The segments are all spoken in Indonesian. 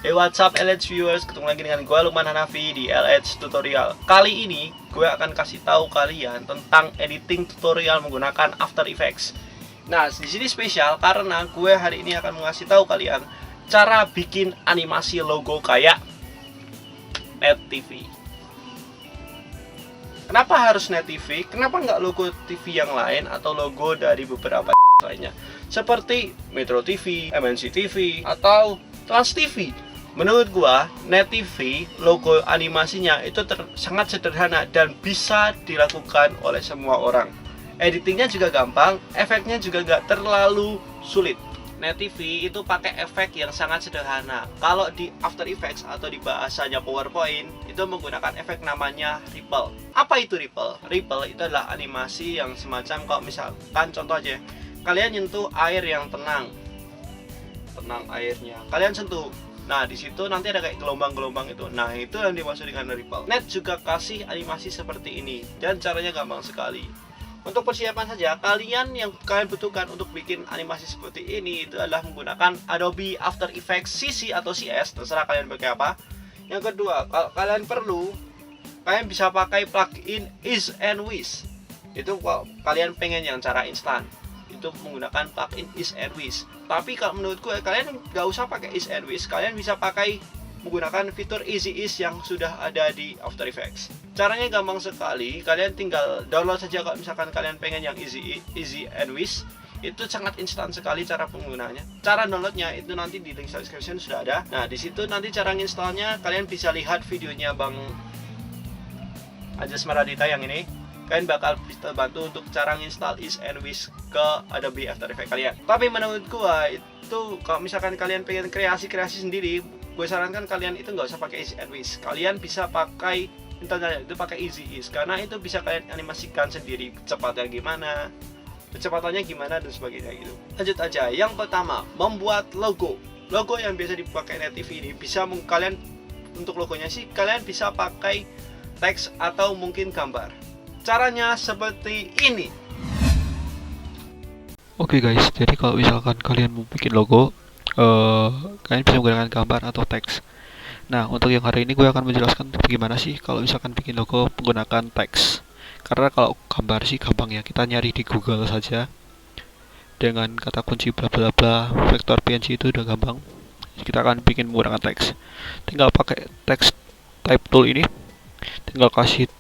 Hey, what's up LH viewers, ketemu lagi dengan gue Lukman Hanafi di LH Tutorial. Kali ini gue akan kasih tahu kalian tentang editing tutorial menggunakan After Effects. Nah, di sini spesial karena gue hari ini akan mengasih tahu kalian cara bikin animasi logo kayak Net TV. Kenapa harus Net TV? Kenapa nggak logo TV yang lain atau logo dari beberapa lainnya? Seperti Metro TV, MNC TV, atau Trans TV. Menurut gua, Net TV logo animasinya itu sangat sederhana dan bisa dilakukan oleh semua orang. Editingnya juga gampang, efeknya juga gak terlalu sulit. Net TV itu pakai efek yang sangat sederhana. Kalau di After Effects atau di bahasanya PowerPoint itu menggunakan efek namanya ripple. Apa itu ripple? Ripple itu adalah animasi yang semacam kalau misalkan contoh aja, kalian nyentuh air yang tenang airnya, kalian sentuh. Nah, di situ nanti ada kayak gelombang-gelombang itu. Nah, itu yang dimaksud dengan ripple. Net juga kasih animasi seperti ini dan caranya gampang sekali. Untuk persiapan saja, kalian butuhkan untuk bikin animasi seperti ini itu adalah menggunakan Adobe After Effects CC atau CS, terserah kalian pakai apa. Yang kedua, kalau kalian perlu, kalian bisa pakai plugin Ease and Wish. Itu kalau kalian pengen yang cara instan, itu menggunakan plugin Ease and Wish. Tapi kalau menurut gue, kalian nggak usah pakai Ease and Wish, kalian bisa pakai menggunakan fitur Easy Ease yang sudah ada di After Effects. Caranya gampang sekali, kalian tinggal download saja kalau misalkan kalian pengen yang Easy and Wish. Itu sangat instan sekali cara penggunaannya. Cara downloadnya itu nanti di link description sudah ada. Nah, di situ nanti cara installnya kalian bisa lihat videonya Bang Ajas Maradita yang ini. Kalian bakal bisa bantu untuk cara install Ease and Wish ke Adobe After Effects kalian. Tapi menurut gua itu kalau misalkan kalian pengen kreasi sendiri, gue sarankan kalian itu nggak usah pakai Ease and Wish. Kalian bisa pakai internet itu pakai Easy Ease karena itu bisa kalian animasikan sendiri kecepatannya gimana dan sebagainya gitu. Lanjut aja. Yang pertama, membuat logo. Logo yang biasa dipakai Net TV ini bisa kalian untuk logonya sih kalian bisa pakai teks atau mungkin gambar. Caranya seperti ini. Oke guys, jadi kalau misalkan kalian mau bikin logo, kalian bisa menggunakan gambar atau teks. Nah, untuk yang hari ini gue akan menjelaskan bagaimana sih kalau misalkan bikin logo menggunakan teks. Karena kalau gambar sih gampang ya, kita nyari di Google saja dengan kata kunci bla bla bla vektor PNG itu udah gampang. Kita akan bikin menggunakan teks. Tinggal pakai teks type tool ini, tinggal kasih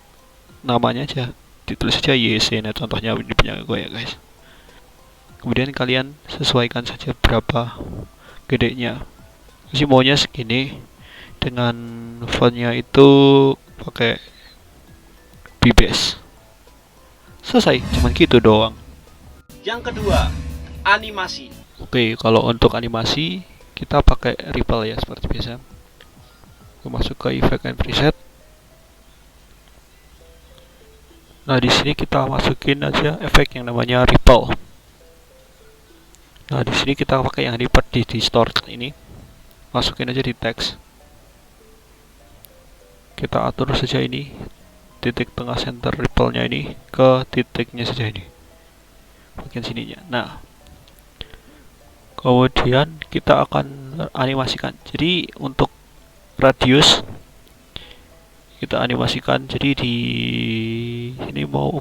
namanya aja, ditulis saja YC. Nah, contohnya di punya gue ya guys. Kemudian kalian sesuaikan saja berapa gedenya. Sih maunya segini, dengan fontnya itu pakai BBS. Selesai, cuman gitu doang. Yang kedua, animasi. Oke, kalau untuk animasi kita pakai ripple ya seperti biasa. Kita masuk ke effect and preset. Nah, di sini kita masukin aja efek yang namanya ripple. Nah, di sini kita pakai yang di distort ini. Masukin aja di teks. Kita atur saja ini titik tengah center ripple-nya ini ke titiknya saja ini. Bagian sininya. Nah, kemudian kita akan animasikan. Jadi untuk radius kita animasikan, jadi di ini mau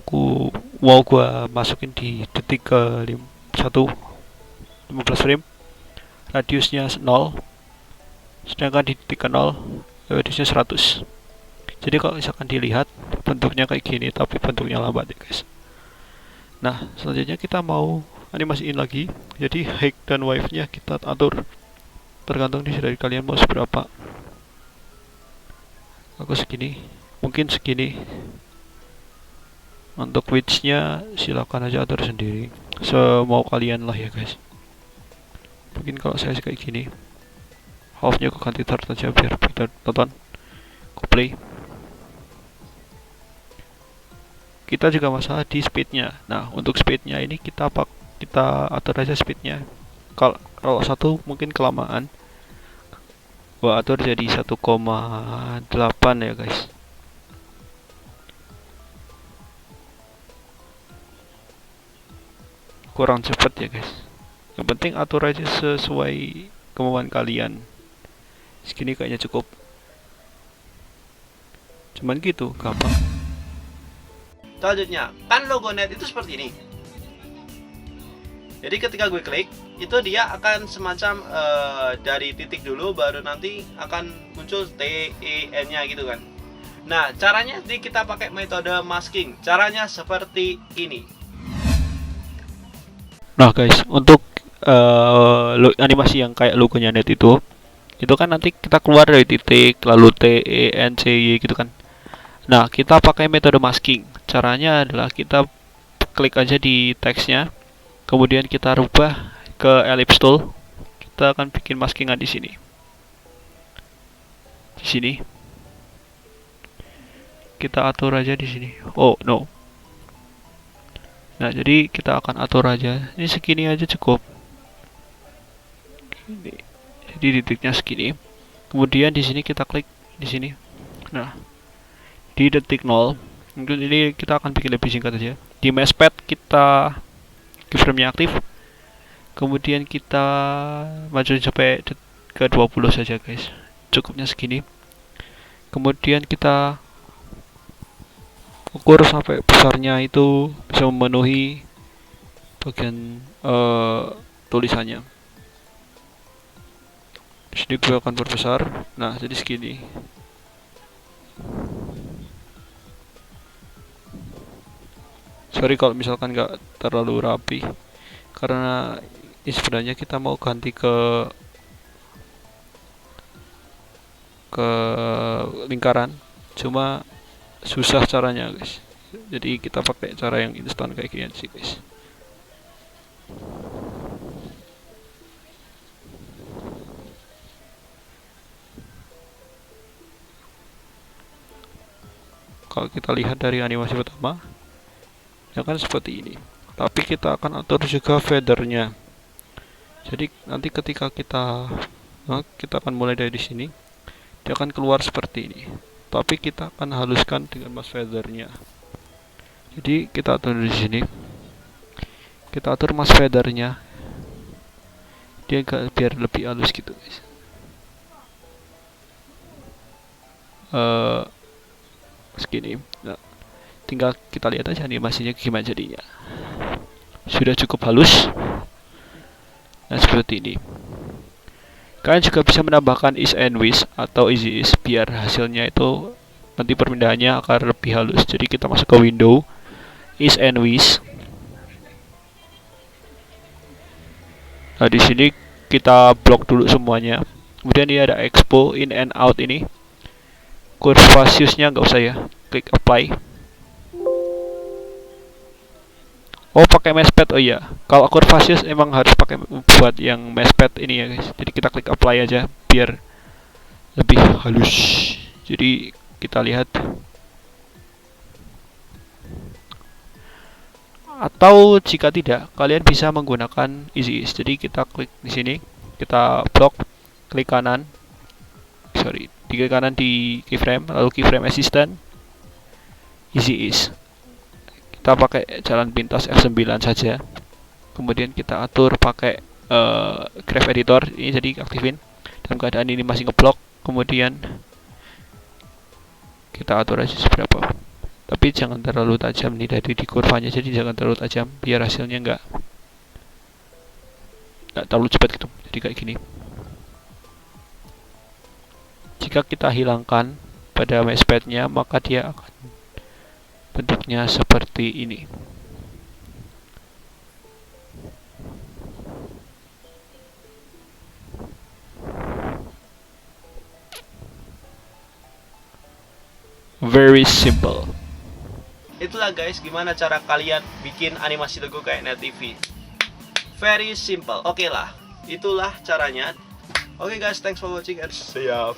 gua masukin di detik ke 15 frame, radiusnya 0, sedangkan di detik ke 0 radiusnya 100. Jadi kalau misalkan dilihat bentuknya kayak gini tapi bentuknya lambat ya guys. Nah, selanjutnya kita mau animasiin lagi, jadi height dan width nya kita atur tergantung dari kalian mau seberapa. Aku segini, mungkin segini. Untuk width-nya silakan aja atur sendiri, semau kalian lah ya guys. Mungkin kalau saya kayak gini, half-nya aku ganti third aja biar kita tonton. Aku play. Kita juga masalah di speednya. Nah, untuk speednya ini kita atur aja speednya. Kalau satu mungkin kelamaan, gua atur jadi 1,8 ya guys. Kurang cepat ya guys. Yang penting atur aja sesuai kemauan kalian. Segini kayaknya cukup. Cuman gitu, gampang. Selanjutnya, kan logo net itu seperti ini. Jadi ketika gue klik, itu dia akan semacam dari titik dulu, baru nanti akan muncul TEN-nya gitu kan. Nah, caranya kita pakai metode masking. Caranya seperti ini. Nah guys, untuk animasi yang kayak logonya net itu kan nanti kita keluar dari titik, lalu TENCY gitu kan. Nah, kita pakai metode masking. Caranya adalah kita klik aja di teksnya, kemudian kita rubah ke ellipse tool. Kita akan bikin maskingan di sini. Di sini. Kita atur aja di sini. Oh, no. Nah, jadi kita akan atur aja. Ini segini aja cukup. Gini. Jadi titiknya segini. Kemudian di sini kita klik di sini. Nah, di detik 0 ini kita akan bikin lebih singkat aja. Di meshpad kita keyframe-nya aktif, kemudian kita maju sampai ke 20 saja guys, cukupnya segini. Kemudian kita ukur sampai besarnya itu bisa memenuhi bagian tulisannya. Di sini gue akan perbesar. Nah, jadi segini. Sorry kalau misalkan nggak terlalu rapi, karena ini sebenarnya kita mau ganti ke lingkaran, cuma susah caranya guys. Jadi kita pakai cara yang instan kayak gini sih guys. Kalau kita lihat dari animasi pertama, ya kan seperti ini. Tapi kita akan atur juga feathernya. Jadi nanti ketika kita akan mulai dari sini, dia akan keluar seperti ini. Tapi kita akan haluskan dengan mask feathernya. Jadi kita atur di sini. Kita atur mask feathernya. Dia biar lebih halus gitu guys. Segini. Nah, tinggal kita lihat aja animasinya gimana jadinya. Sudah cukup halus. Nah, seperti ini. Kalian juga bisa menambahkan is and wish atau easy is biar hasilnya itu nanti perpindahannya akan lebih halus. Jadi kita masuk ke window is and wish. Nah, di sini kita blok dulu semuanya. Kemudian ini ada expo in and out ini. Curvaceous-nya nggak usah ya. Klik apply. Oh, pakai meshpad. Oh iya, kalau curvaceous emang harus pakai buat yang meshpad ini ya guys. Jadi kita klik apply aja biar lebih halus. Jadi kita lihat. Atau jika tidak, kalian bisa menggunakan easy ease. Jadi kita klik di sini, kita blok, klik kanan. Di klik kanan di keyframe, lalu keyframe assistant, easy ease. Kita pakai jalan pintas F9 saja. Kemudian kita atur pakai graph editor ini, jadi aktifin dalam keadaan ini masih ngeblok. Kemudian kita atur aja seberapa, tapi jangan terlalu tajam nih dari di kurvanya, jadi jangan terlalu tajam biar hasilnya nggak terlalu cepat gitu. Jadi kayak gini. Jika kita hilangkan pada meshpadnya, maka dia akan bentuknya seperti ini. Very simple. Itulah guys, gimana cara kalian bikin animasi logo kayak Net TV. Very simple. Oke lah, itulah caranya. Oke guys, thanks for watching and see ya.